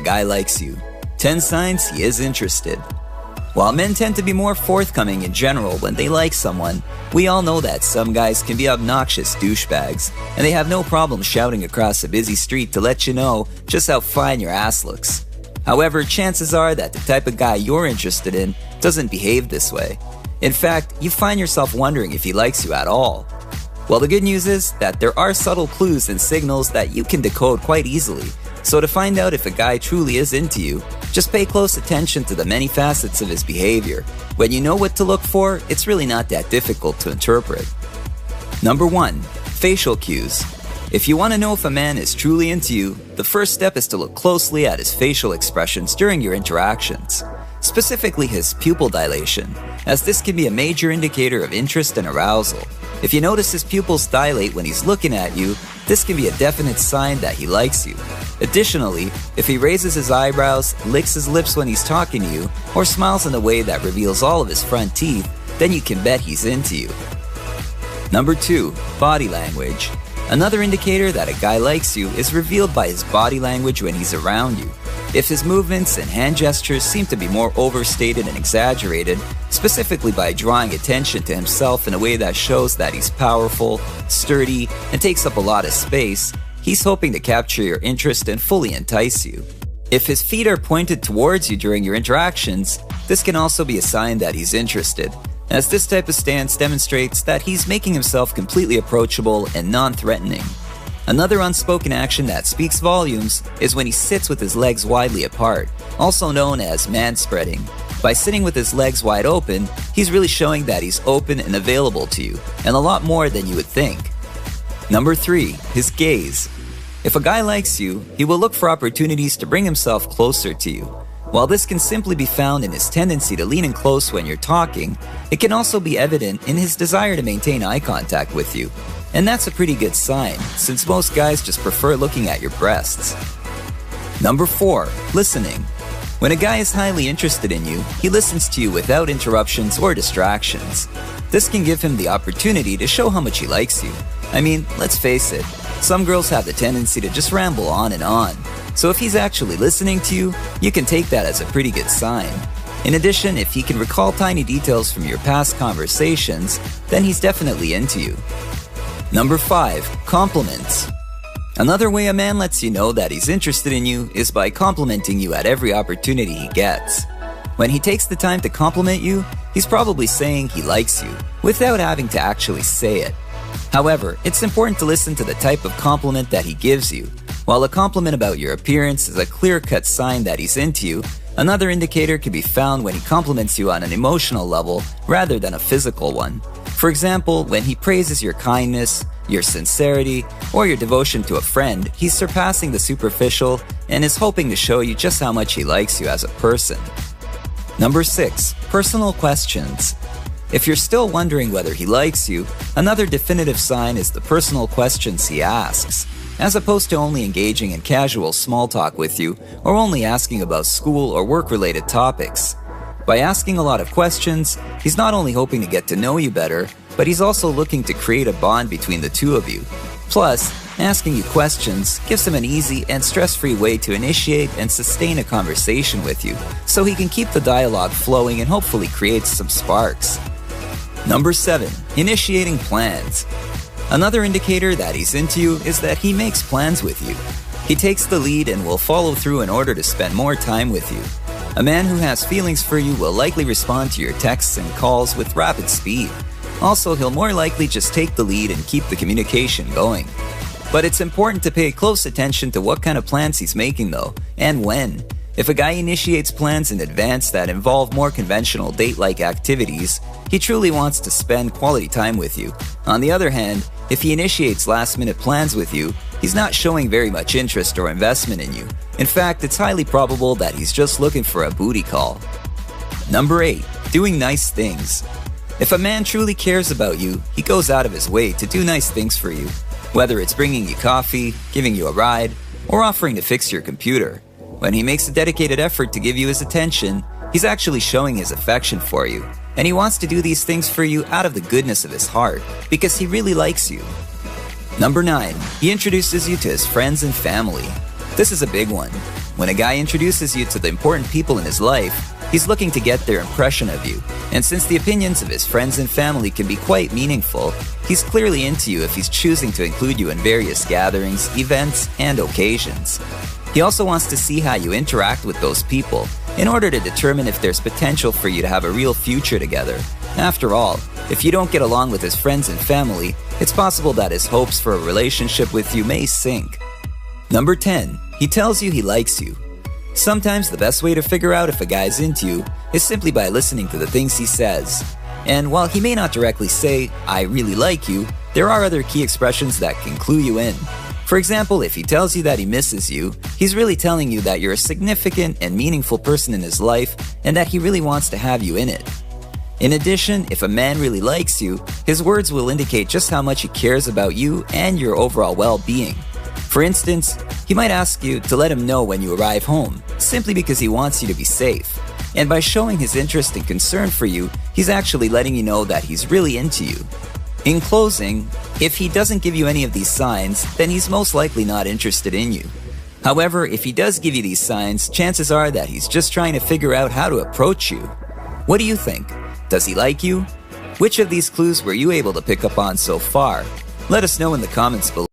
guy likes you. 10 signs he is interested. While men tend to be more forthcoming in general when they like someone, we all know that some guys can be obnoxious douchebags, and they have no problem shouting across a busy street to let you know just how fine your ass looks. However, chances are that the type of guy you're interested in doesn't behave this way. In fact, you find yourself wondering if he likes you at all. Well, the good news is that there are subtle clues and signals that you can decode quite easily. So to find out if a guy truly is into you, just pay close attention to the many facets of his behavior. When you know what to look for, it's really not that difficult to interpret. Number 1. Facial cues. If you want to know if a man is truly into you, the first step is to look closely at his facial expressions during your interactions. Specifically his pupil dilation, as this can be a major indicator of interest and arousal. If you notice his pupils dilate when he's looking at you, this can be a definite sign that he likes you. Additionally, if he raises his eyebrows, licks his lips when he's talking to you, or smiles in a way that reveals all of his front teeth, then you can bet he's into you. Number 2. Body language. Another indicator that a guy likes you is revealed by his body language when he's around you. If his movements and hand gestures seem to be more overstated and exaggerated, specifically by drawing attention to himself in a way that shows that he's powerful, sturdy, and takes up a lot of space, he's hoping to capture your interest and fully entice you. If his feet are pointed towards you during your interactions, this can also be a sign that he's interested, as this type of stance demonstrates that he's making himself completely approachable and non-threatening. Another unspoken action that speaks volumes is when he sits with his legs widely apart, also known as man-spreading. By sitting with his legs wide open, he's really showing that he's open and available to you, and a lot more than you would think. Number 3. His gaze. If a guy likes you, he will look for opportunities to bring himself closer to you. While this can simply be found in his tendency to lean in close when you're talking, it can also be evident in his desire to maintain eye contact with you. And that's a pretty good sign, since most guys just prefer looking at your breasts. Number 4. Listening. When a guy is highly interested in you, he listens to you without interruptions or distractions. This can give him the opportunity to show how much he likes you. I mean, let's face it, some girls have the tendency to just ramble on and on. So if he's actually listening to you, you can take that as a pretty good sign. In addition, if he can recall tiny details from your past conversations, then he's definitely into you. Number 5. Compliments. Another way a man lets you know that he's interested in you is by complimenting you at every opportunity he gets. When he takes the time to compliment you, he's probably saying he likes you, without having to actually say it. However, it's important to listen to the type of compliment that he gives you. While a compliment about your appearance is a clear-cut sign that he's into you, another indicator can be found when he compliments you on an emotional level rather than a physical one. For example, when he praises your kindness, your sincerity, or your devotion to a friend, he's surpassing the superficial and is hoping to show you just how much he likes you as a person. Number 6. Personal questions. If you're still wondering whether he likes you, another definitive sign is the personal questions he asks. As opposed to only engaging in casual small talk with you, or only asking about school or work-related topics. By asking a lot of questions, he's not only hoping to get to know you better, but he's also looking to create a bond between the two of you. Plus, asking you questions gives him an easy and stress-free way to initiate and sustain a conversation with you, so he can keep the dialogue flowing and hopefully create some sparks. Number 7. Initiating plans. Another indicator that he's into you is that he makes plans with you. He takes the lead and will follow through in order to spend more time with you. A man who has feelings for you will likely respond to your texts and calls with rapid speed. Also, he'll more likely just take the lead and keep the communication going. But it's important to pay close attention to what kind of plans he's making though, and when. If a guy initiates plans in advance that involve more conventional date-like activities, he truly wants to spend quality time with you. On the other hand, if he initiates last-minute plans with you, he's not showing very much interest or investment in you. In fact, it's highly probable that he's just looking for a booty call. Number 8. Doing nice things. If a man truly cares about you, he goes out of his way to do nice things for you. Whether it's bringing you coffee, giving you a ride, or offering to fix your computer. When he makes a dedicated effort to give you his attention, he's actually showing his affection for you. And he wants to do these things for you out of the goodness of his heart, because he really likes you. Number 9. He introduces you to his friends and family. This is a big one. When a guy introduces you to the important people in his life, he's looking to get their impression of you. And since the opinions of his friends and family can be quite meaningful, he's clearly into you if he's choosing to include you in various gatherings, events, and occasions. He also wants to see how you interact with those people in order to determine if there's potential for you to have a real future together. After all, if you don't get along with his friends and family, it's possible that his hopes for a relationship with you may sink. Number 10. He tells you he likes you. Sometimes the best way to figure out if a guy's into you is simply by listening to the things he says. And while he may not directly say, "I really like you," there are other key expressions that can clue you in. For example, if he tells you that he misses you, he's really telling you that you're a significant and meaningful person in his life and that he really wants to have you in it. In addition, if a man really likes you, his words will indicate just how much he cares about you and your overall well-being. For instance, he might ask you to let him know when you arrive home, simply because he wants you to be safe. And by showing his interest and concern for you, he's actually letting you know that he's really into you. In closing, if he doesn't give you any of these signs, then he's most likely not interested in you. However, if he does give you these signs, chances are that he's just trying to figure out how to approach you. What do you think? Does he like you? Which of these clues were you able to pick up on so far? Let us know in the comments below.